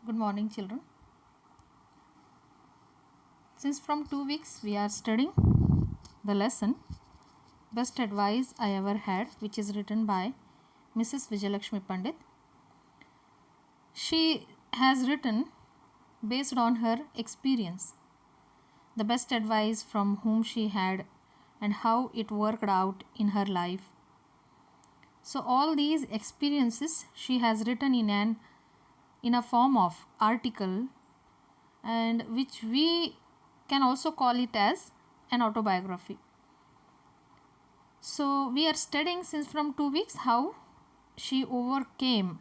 Good morning, children. Since from 2 weeks we are studying the lesson Best Advice I Ever Had, which is written by Mrs. Vijayalakshmi Pandit. She has written based on her experience the best advice from whom she had and how it worked out in her life. So all these experiences she has written in a form of article, and which we can also call it as an autobiography. So we are studying since from 2 weeks how she overcame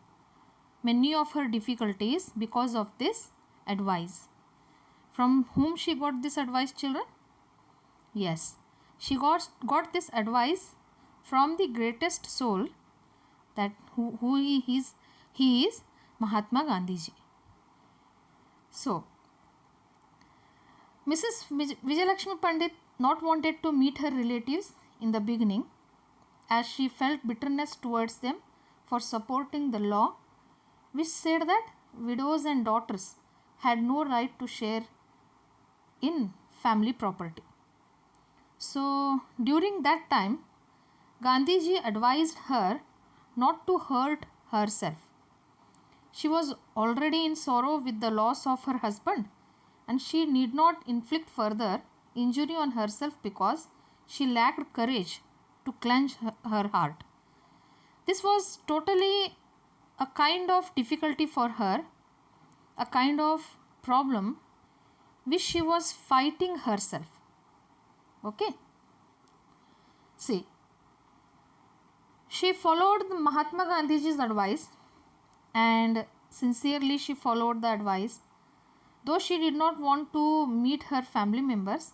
many of her difficulties because of this advice. From whom she got this advice, children? Yes, she got this advice from the greatest soul, that who he is Mahatma Gandhi ji. So Mrs. Vijayalakshmi Pandit not wanted to meet her relatives in the beginning, as she felt bitterness towards them for supporting the law which said that widows and daughters had no right to share in family property. So during that time, Gandhiji advised her not to hurt herself. She was already in sorrow with the loss of her husband, and she need not inflict further injury on herself because she lacked courage to clench her heart. This was totally a kind of difficulty for her, a kind of problem which she was fighting herself. Okay. See, she followed Mahatma Gandhiji's advice, and sincerely she followed the advice. Though she did not want to meet her family members,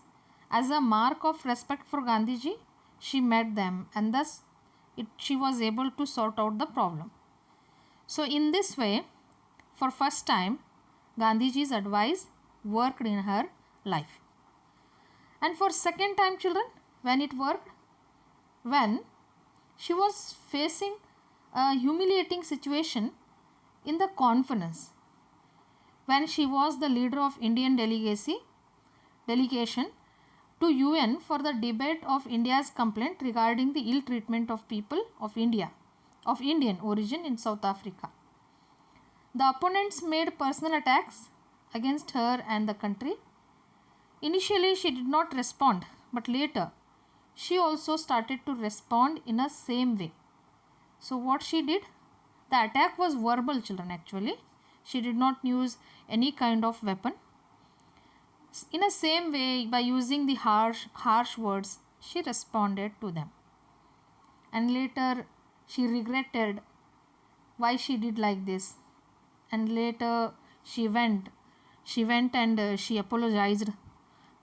as a mark of respect for Gandhiji, she met them, and thus she was able to sort out the problem. So in this way, for first time, Gandhiji's advice worked in her life. And for second time, children, when it worked, when she was facing a humiliating situation in the conference, when she was the leader of Indian delegation to UN for the debate of India's complaint regarding the ill treatment of people of Indian origin in South Africa. The opponents made personal attacks against her and the country. Initially, she did not respond, but later she also started to respond in a same way. So what she did? The attack was verbal, children, actually. She did not use any kind of weapon. In a same way, by using the harsh words, she responded to them. And later she regretted why she did like this. And later she went and she apologized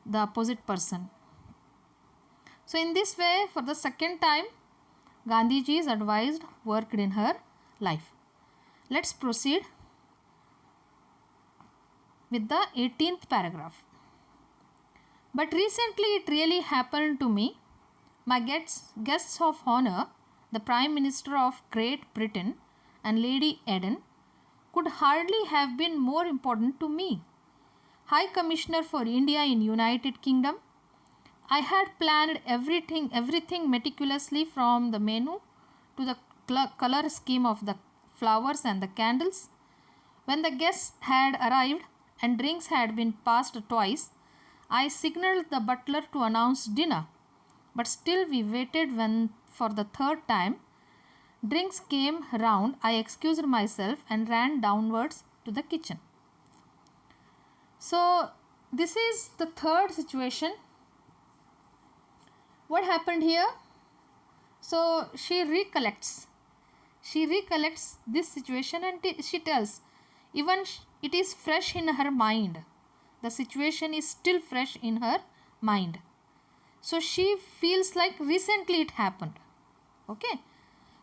the opposite person. So in this way, for the second time, Gandhiji's advice worked in her life. Let's proceed with the 18th paragraph. But recently it really happened to me. My guests of honor, the Prime Minister of Great Britain and Lady Eden, could hardly have been more important to me. High Commissioner for India in United Kingdom, I had planned everything meticulously, from the menu to the color scheme of the flowers and the candles. When the guests had arrived and drinks had been passed twice, I signaled the butler to announce dinner. But still we waited when, for the third time, drinks came round. I excused myself and ran downwards to the kitchen. So this is the third situation. What happened here? So she recollects this situation, and she tells, even it is fresh in her mind. The situation is still fresh in her mind. So she feels like recently it happened. Okay.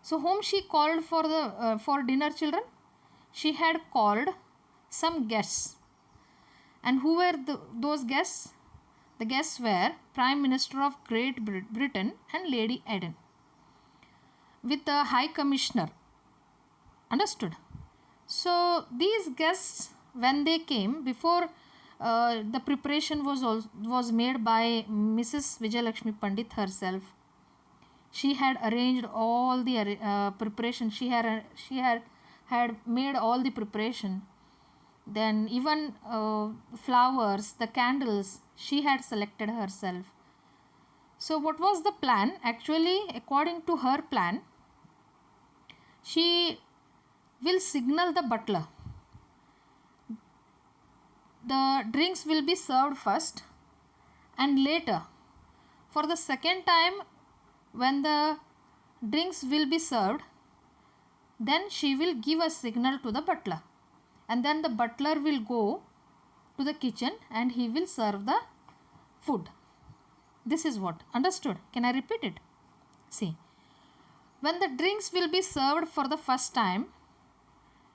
So whom she called for dinner, children? She had called some guests. And who were those guests? The guests were Prime Minister of Great Britain and Lady Eden, with the High Commissioner. Understood? So these guests when they came, before the preparation was made by Mrs. Vijayalakshmi Pandit herself. She had arranged all the preparation. She had made all the preparation. Then even flowers, the candles, she had selected herself. So what was the plan? Actually, according to her plan, she will signal the butler. The drinks will be served first, and later, for the second time, when the drinks will be served, then she will give a signal to the butler, and then the butler will go to the kitchen and he will serve the food. This is what. Understood? Can I repeat it? See, when the drinks will be served for the first time,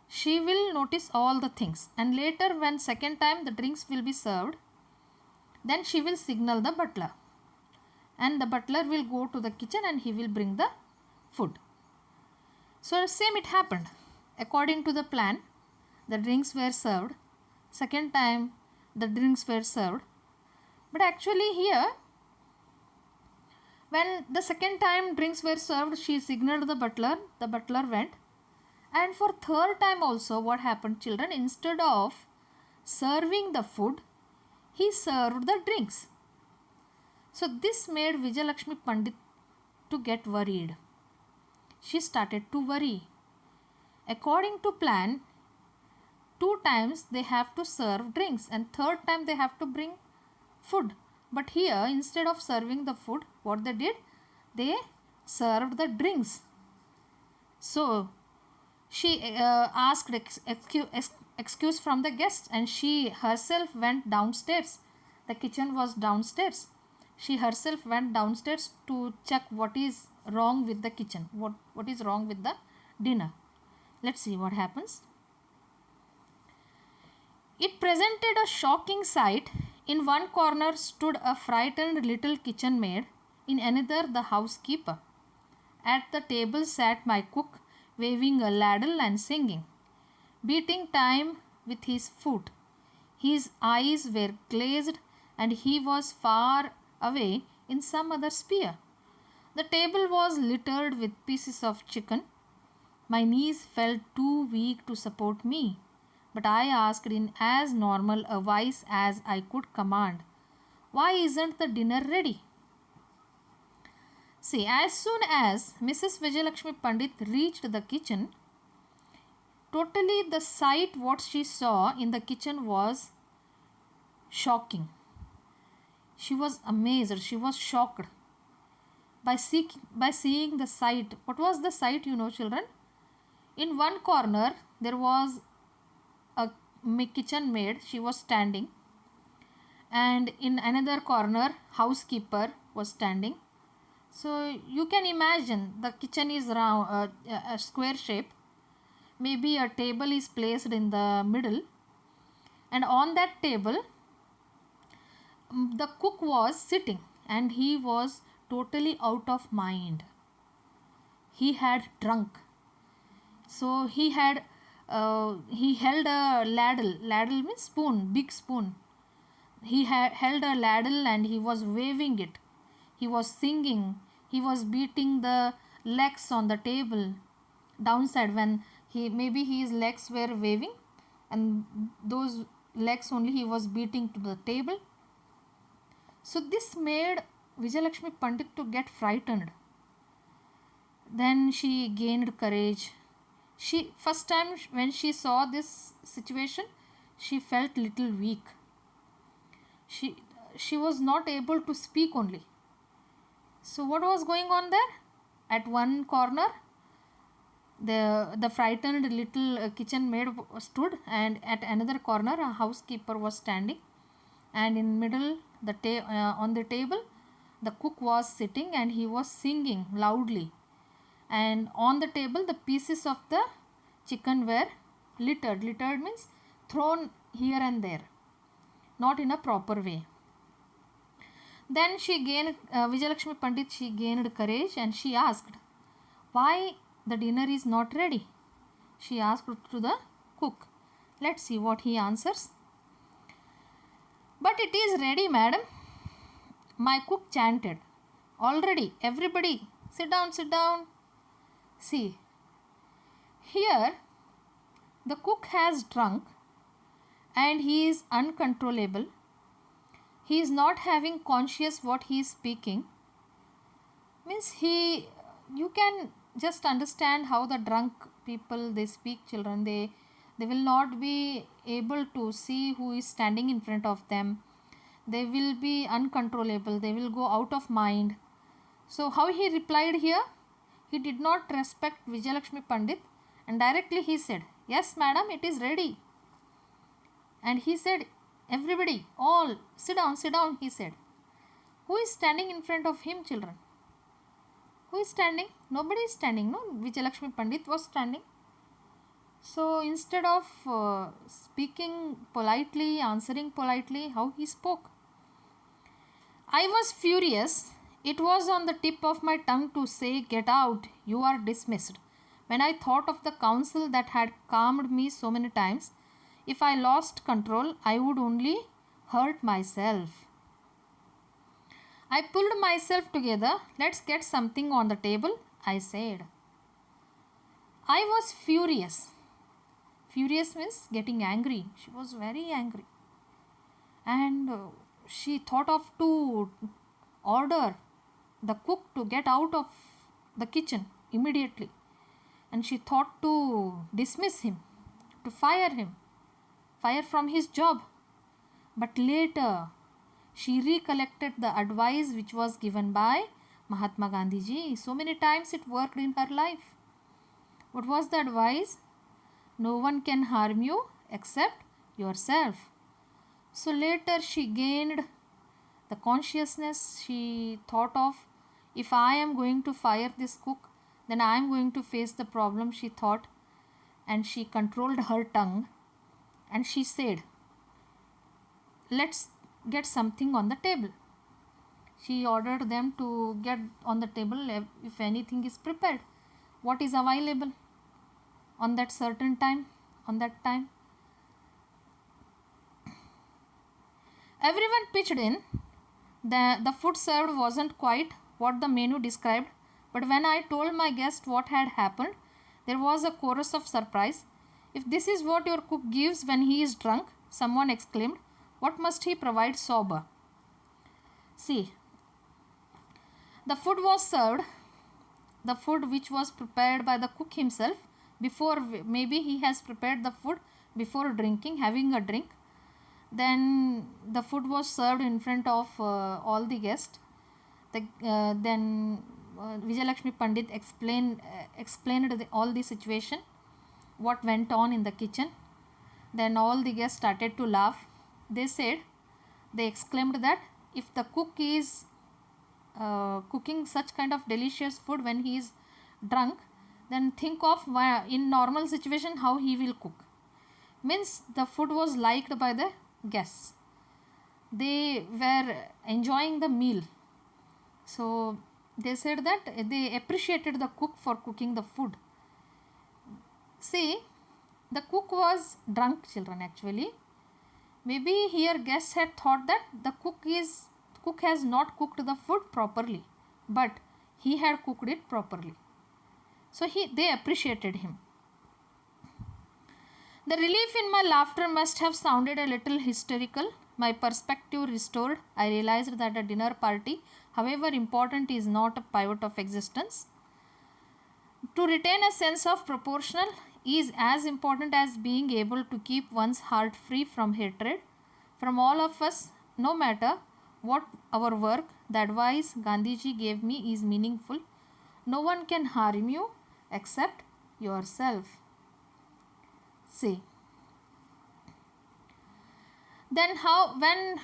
she will notice all the things, and later when second time the drinks will be served, then she will signal the butler, and the butler will go to the kitchen and he will bring the food. So same it happened. According to the plan, the drinks were served. Second time the drinks were served. But actually here, when the second time drinks were served, she signaled the butler went. And for third time also, what happened, children? Instead of serving the food, he served the drinks. So this made Vijayalakshmi Pandit to get worried. She started to worry. According to plan, 2 times they have to serve drinks, and third time they have to bring food. But here, instead of serving the food, what they did? They served the drinks. So she asked excuse from the guests, and she herself went downstairs. The kitchen was downstairs. She herself went downstairs to check what is wrong with the kitchen, what is wrong with the dinner. Let's see what happens. It presented a shocking sight. In one corner stood a frightened little kitchen maid, in another the housekeeper. At the table sat my cook, waving a ladle and singing, beating time with his foot. His eyes were glazed, and he was far away in some other sphere. The table was littered with pieces of chicken. My knees felt too weak to support me, but I asked in as normal a voice as I could command, "Why isn't the dinner ready?" See, as soon as Mrs. Vijayalakshmi Pandit reached the kitchen, totally the sight what she saw in the kitchen was shocking. She was amazed, she was shocked by seeing the sight. What was the sight, children? In one corner there was a kitchen maid, she was standing, and in another corner housekeeper was standing. So you can imagine the kitchen is round, a square shape. Maybe a table is placed in the middle, and on that table the cook was sitting, and he was totally out of mind. He had drunk. So he held a ladle means spoon, big spoon. He held a ladle and he was waving it. He was singing. He was beating the legs on the table downside, when maybe his legs were waving, and those legs only he was beating to the table. So this made Vijayalakshmi Pandit to get frightened. Then she gained courage. First time when she saw this situation, she felt little weak. She was not able to speak only. So what was going on there? At one corner, the frightened little kitchen maid stood, and at another corner a housekeeper was standing, and in middle on the table the cook was sitting, and he was singing loudly, and on the table the pieces of the chicken were littered means thrown here and there, not in a proper way. Then Vijayalakshmi Pandit, she gained courage, and she asked, "Why the dinner is not ready?" She asked to the cook. Let's see what he answers. But it is ready, madam, my cook chanted. Already, everybody, sit down, sit down. See, here the cook has drunk and he is uncontrollable. He is not having conscious what he is speaking. Means you can just understand how the drunk people, they speak, children. They will not be able to see who is standing in front of them. They will be uncontrollable. They will go out of mind. So how he replied here? He did not respect Vijayalakshmi Pandit and directly he said, yes madam, it is ready. And he said, everybody, all, sit down, he said. Who is standing in front of him, children? Who is standing? Nobody is standing, no? Vijayalakshmi Pandit was standing. So instead of speaking politely, answering politely, how he spoke? I was furious. It was on the tip of my tongue to say, get out, you are dismissed. When I thought of the counsel that had calmed me so many times, if I lost control, I would only hurt myself. I pulled myself together. Let's get something on the table, I said. I was furious. Furious means getting angry. She was very angry. And she thought of to order the cook to get out of the kitchen immediately. And she thought to dismiss him, to fire him, fire from his job. But later, she recollected the advice which was given by Mahatma Gandhi ji. So many times it worked in her life. What was the advice? No one can harm you except yourself. So later she gained the consciousness. She thought of, if I am going to fire this cook, then I am going to face the problem, she thought. And she controlled her tongue and she said, let's get something on the table. She ordered them to get on the table if anything is prepared. What is available on that certain time, on that time. Everyone pitched in. The food served wasn't quite what the menu described, but when I told my guest what had happened, there was a chorus of surprise. If this is what your cook gives when he is drunk, someone exclaimed, what must he provide sober? See, the food was served, the food which was prepared by the cook himself, before maybe he has prepared the food before drinking, having a drink. Then the food was served in front of all the guests. Then Vijayalakshmi Pandit explained all the situation, what went on in the kitchen. Then all the guests started to laugh. They exclaimed that if the cook is cooking such kind of delicious food when he is drunk, then think of in normal situation how he will cook. Means the food was liked by the guests. They were enjoying the meal. So they said that they appreciated the cook for cooking the food. See, the cook was drunk, children, actually. Maybe here guests had thought that the cook has not cooked the food properly, but he had cooked it properly. So they appreciated him. The relief in my laughter must have sounded a little hysterical. My perspective restored, I realized that a dinner party, however important, is not a pivot of existence. To retain a sense of proportional is as important as being able to keep one's heart free from hatred. From all of us, no matter what our work, the advice Gandhiji gave me is meaningful. No one can harm you except yourself. See. Then when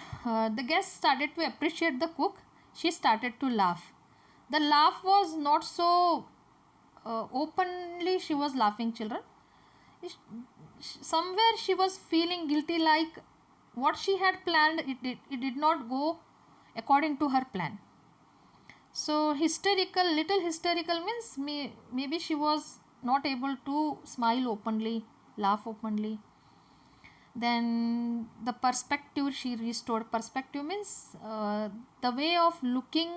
the guests started to appreciate the cook, she started to laugh. The laugh was not so openly she was laughing, children. Somewhere she was feeling guilty, like what she had planned, it did not go according to her plan. So little hysterical means maybe she was not able to smile openly, laugh openly. Then the perspective she restored. Perspective means the way of looking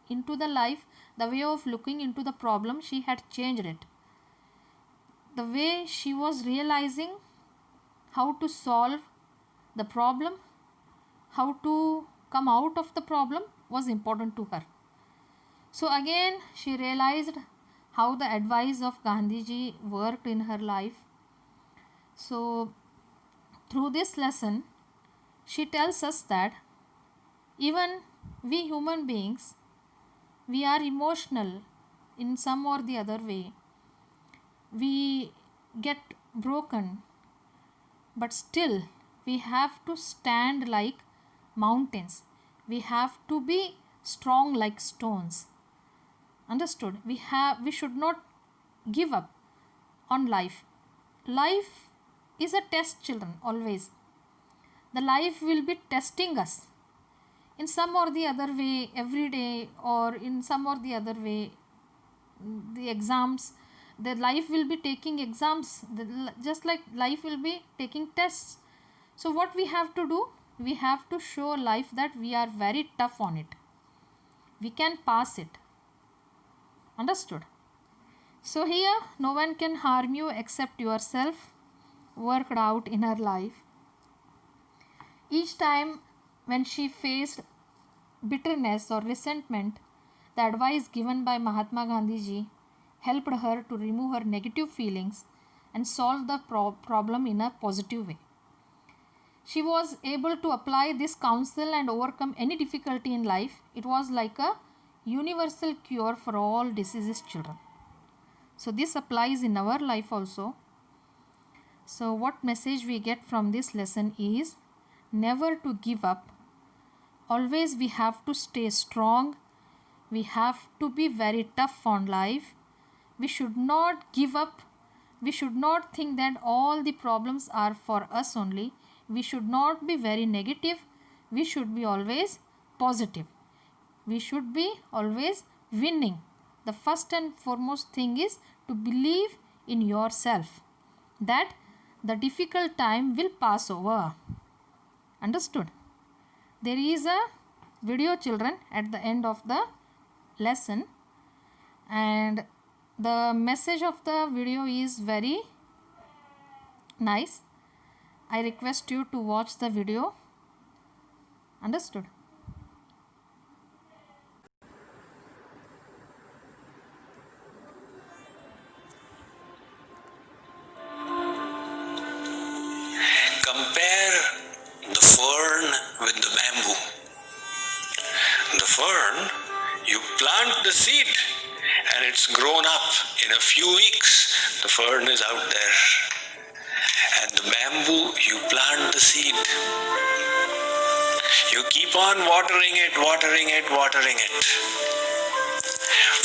into the life, the way of looking into the problem, she had changed it. The way she was realizing how to solve the problem, how to come out of the problem was important to her. So again she realized how the advice of Gandhiji worked in her life. So through this lesson she tells us that even we human beings, we are emotional in some or the other way. We get broken, but still we have to stand like mountains. We have to be strong like stones. Understood? We should not give up on life. Life is a test, children, always. The life will be testing us in some or the other way every day, or in some or the other way. The exams, the life will be taking exams, just like life will be taking tests. So what we have to do, we have to show life that we are very tough on it, we can pass it. Understood? So here no one can harm you except yourself, worked out in her life. Each time when she faced bitterness or resentment, the advice given by Mahatma Gandhiji helped her to remove her negative feelings and solve the problem in a positive way. She was able to apply this counsel and overcome any difficulty in life. It was like a universal cure for all diseases, children. So this applies in our life also. So what message we get from this lesson is never to give up. Always we have to stay strong. We have to be very tough on life. We should not give up. We should not think that all the problems are for us only. We should not be very negative. We should be always positive. We should be always winning. The first and foremost thing is to believe in yourself, that the difficult time will pass over. Understood? There is a video, children, at the end of the lesson, and the message of the video is very nice. I request you to watch the video. Understood? Compare the fern with the bamboo. The fern, you plant the seed and it's grown up. In a few weeks, the fern is out there. And the bamboo, you plant the seed. You keep on watering it, watering it, watering it.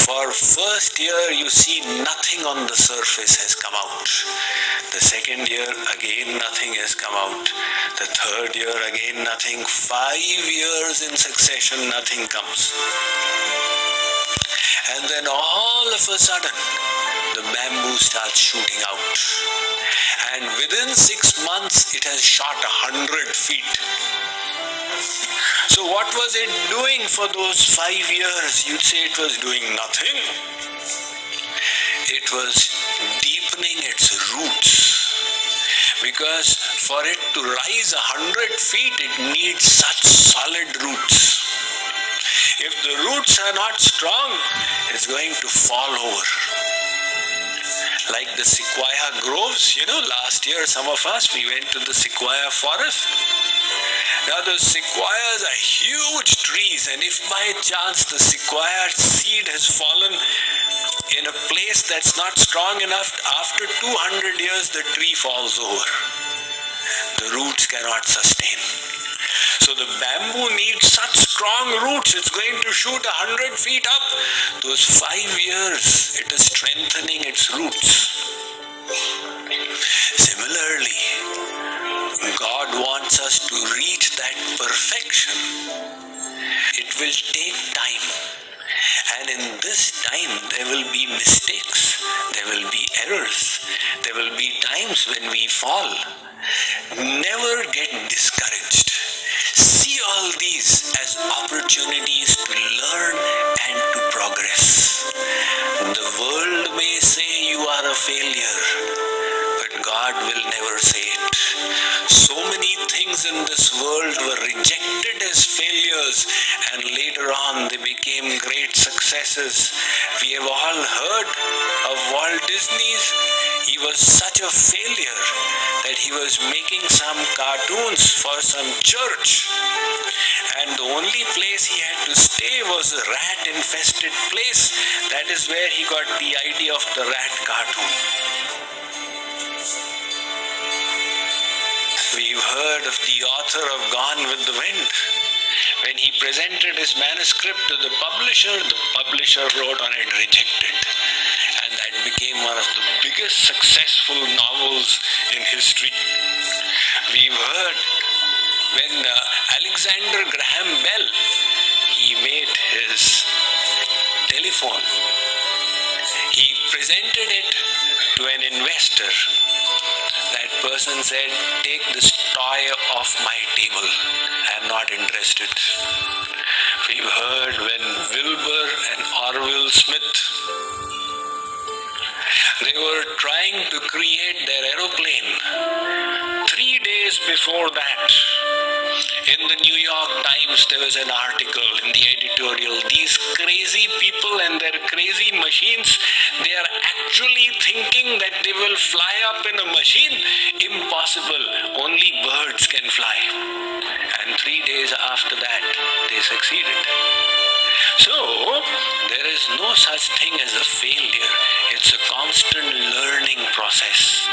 For first year, you see nothing on the surface has come out. The second year, again nothing has come out. The third year, again nothing. 5 years in succession, nothing comes. And then all of a sudden, the bamboo starts shooting out. And within 6 months, it has shot 100 feet. So what was it doing for those 5 years? You'd say it was doing nothing. It was deepening its roots. Because for it to rise 100 feet, it needs such solid roots. If the roots are not strong, it's going to fall over. Like the sequoia groves, last year some of us, we went to the sequoia forest. Now the sequoias are huge trees, and if by chance the sequoia seed has fallen in a place that's not strong enough, after 200 years the tree falls over. The roots cannot sustain. So the bamboo needs such strong roots, it's going to shoot 100 feet up. Those 5 years, it is strengthening its roots. Similarly, God wants us to reach that perfection. It will take time. And in this time, there will be mistakes. There will be errors. There will be times when we fall. Never opportunities to learn and to progress. The world may say you are a failure, but God will never say it. So many things in this world were rejected as failures, and later on they became great successes. We have all heard of Walt Disney's. He was such a failure that he was making some cartoons for some church, and the only place he had to stay was a rat-infested place. That is where he got the idea of the rat cartoon. We've heard of the author of Gone with the Wind. When he presented his manuscript to the publisher wrote on it, rejected. And that became one of the biggest successful novels in history. We've heard when Alexander Graham Bell, he made his telephone. He presented it to an investor. That person said, "Take this toy off my table. I am not interested." We've heard when Wilbur and Orville Smith, they were trying to create their aeroplane. 3 days before that, in the New York Times, there was an article in the editorial. These crazy people and their crazy machines, they are actually thinking that they will fly up in a machine. Impossible. Only birds can fly. And 3 days after that, they succeeded. So, there is no such thing as a failure. It's a constant learning process.